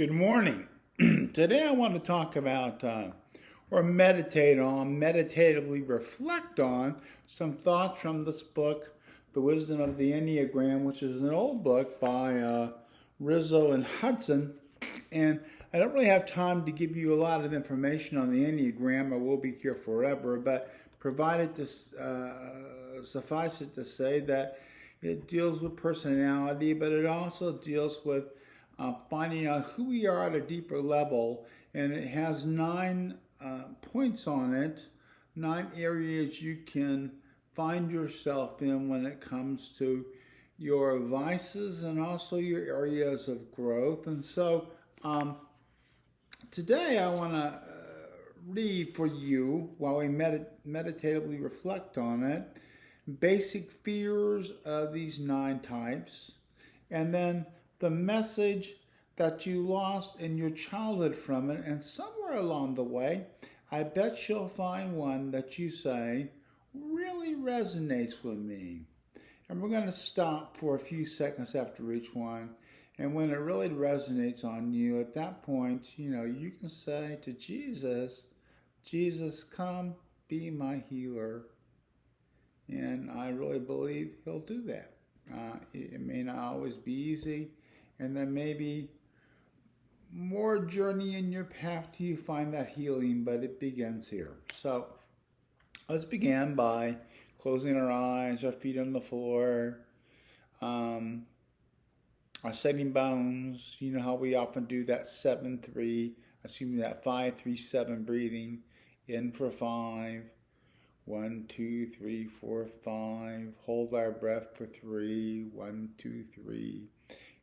Good morning. Today I want to talk about or meditate on, meditatively reflect on some thoughts from this book, The Wisdom of the Enneagram, which is an old book by Rizzo and Hudson. And I don't really have time to give you a lot of information on the Enneagram. I will be here forever, but provided to suffice it to say that it deals with personality, but it also deals with finding out who we are at a deeper level. And it has 9 points on it, 9 areas you can find yourself in when it comes to your vices and also your areas of growth. And so today I want to read for you while we meditatively reflect on it basic fears of these 9 types, and then the message that you lost in your childhood from it. And somewhere along the way, I bet you'll find one that you say really resonates with me. And we're going to stop for a few seconds after each one. And when it really resonates on you, at that point, you can say to Jesus, Jesus, come be my healer. And I really believe he'll do that. It may not always be easy. And then maybe more journey in your path till you find that healing, but it begins here. So let's begin by closing our eyes, our feet on the floor, our setting bones. You know how we often do that 7-3, assuming that 5-3-7 breathing. In for 5. 1, 2, 3, 4, 5. Hold our breath for 3. 1, 2, 3.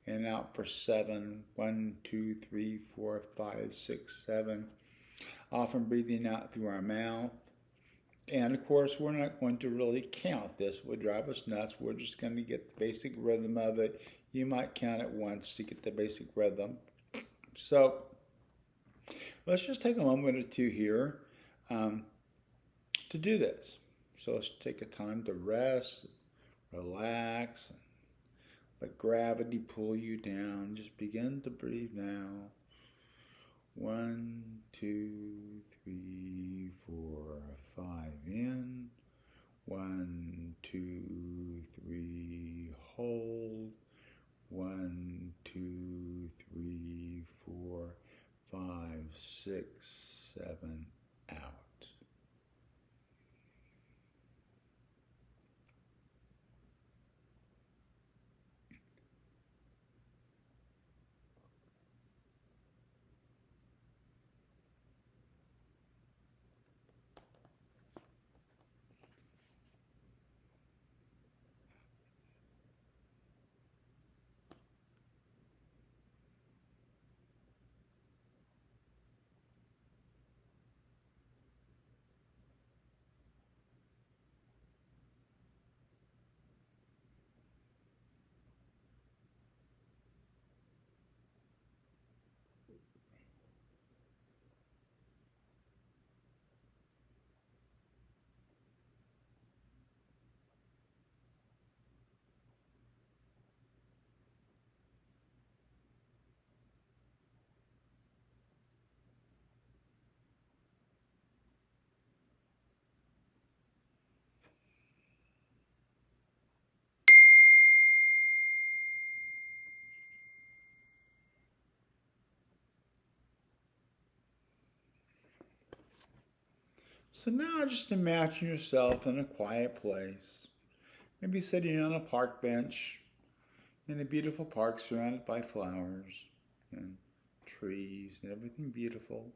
And out for 7. 1, 2, 3, 4, 5, 6, 7. Often breathing out through our mouth. And of course, we're not going to really count this. It would drive us nuts. We're just going to get the basic rhythm of it. You might count it once to get the basic rhythm. So let's just take a moment or two here to do this. So let's take a time to rest, relax, let gravity pull you down. Just begin to breathe now. 1, 2, 3, 4, 5 in. 1, 2, 3, hold. 1, 2, 3, 4, 5, 6, 7, out. So now just imagine yourself in a quiet place, maybe sitting on a park bench in a beautiful park surrounded by flowers and trees and everything beautiful,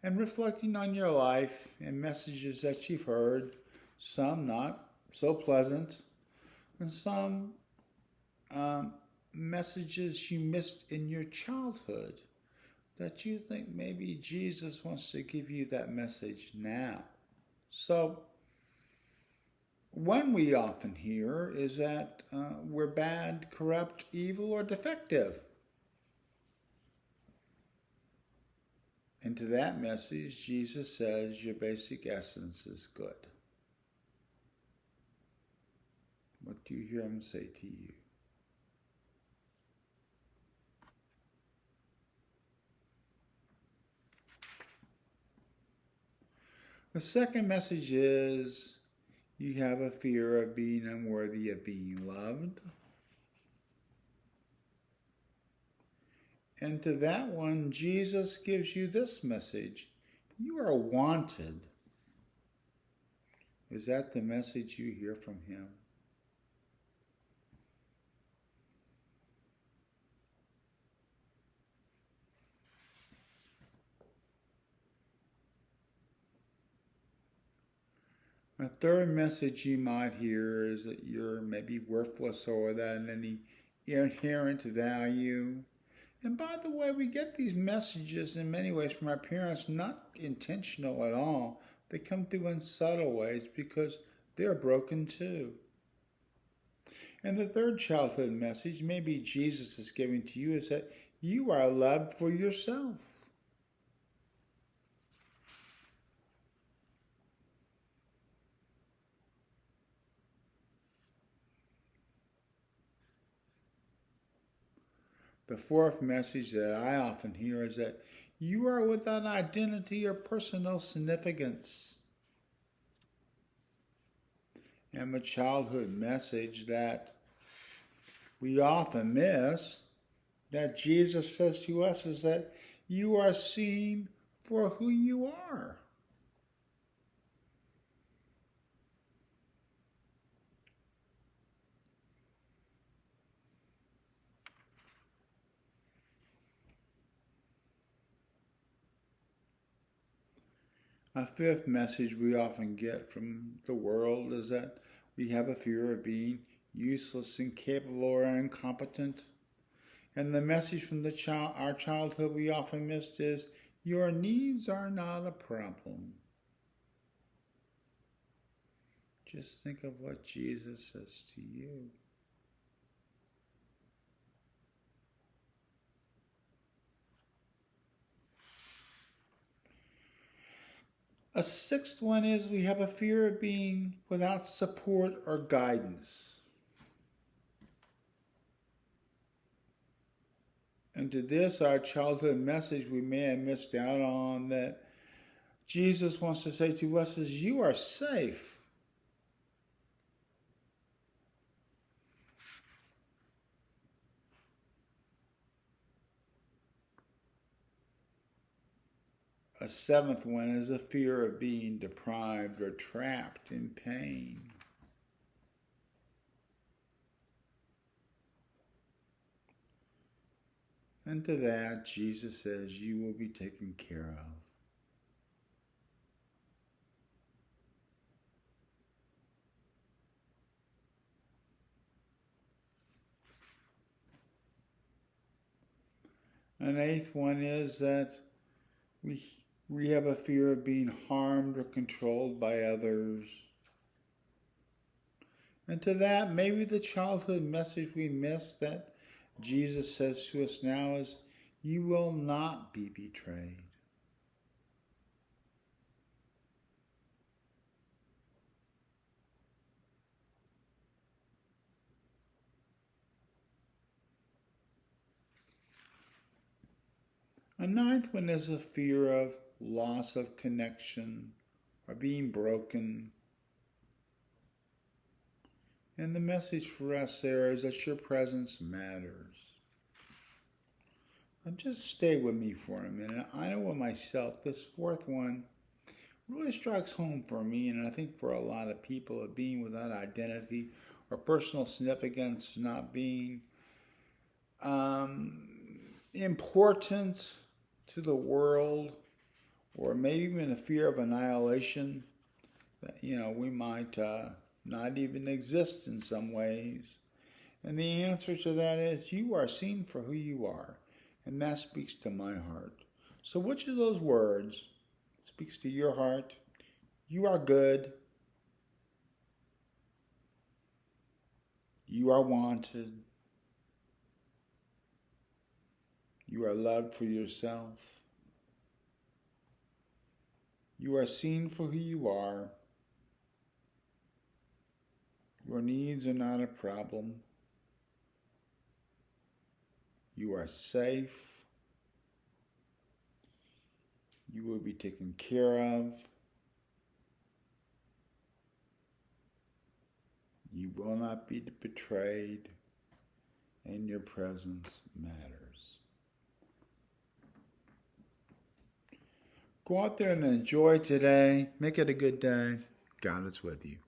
and reflecting on your life and messages that you've heard, some not so pleasant, and some messages you missed in your childhood that you think maybe Jesus wants to give you that message now. So, one we often hear is that we're bad, corrupt, evil, or defective. And to that message, Jesus says your basic essence is good. What do you hear him say to you? The second message is you have a fear of being unworthy of being loved. And to that one, Jesus gives you this message: you are wanted. Is that the message you hear from him? A third message you might hear is that you're maybe worthless or without any inherent value. And by the way, we get these messages in many ways from our parents, not intentional at all. They come through in subtle ways because they're broken too. And the third childhood message, maybe Jesus is giving to you, is that you are loved for yourself. The fourth message that I often hear is that you are without identity or personal significance. And the childhood message that we often miss, that Jesus says to us, is that you are seen for who you are. A fifth message we often get from the world is that we have a fear of being useless, incapable, or incompetent. And the message from our childhood we often missed is your needs are not a problem. Just think of what Jesus says to you. A sixth one is we have a fear of being without support or guidance. And to this, our childhood message we may have missed out on, that Jesus wants to say to us is you are safe. A seventh one is a fear of being deprived or trapped in pain. And to that, Jesus says you will be taken care of. An eighth one is that we have a fear of being harmed or controlled by others. And to that, maybe the childhood message we miss that Jesus says to us now is, you will not be betrayed. A ninth one is a fear of loss of connection or being broken. And the message for us there is that your presence matters. And just stay with me for a minute. I know with myself, this fourth one really strikes home for me, and I think for a lot of people, of being without identity or personal significance, not being important to the world, or maybe even a fear of annihilation, that we might not even exist in some ways. And the answer to that is you are seen for who you are, and that speaks to my heart. So which of those words speaks to your heart? You are good. You are wanted. You are loved for yourself. You are seen for who you are. Your needs are not a problem. You are safe. You will be taken care of. You will not be betrayed, and your presence matters. Go out there and enjoy today. Make it a good day. God is with you.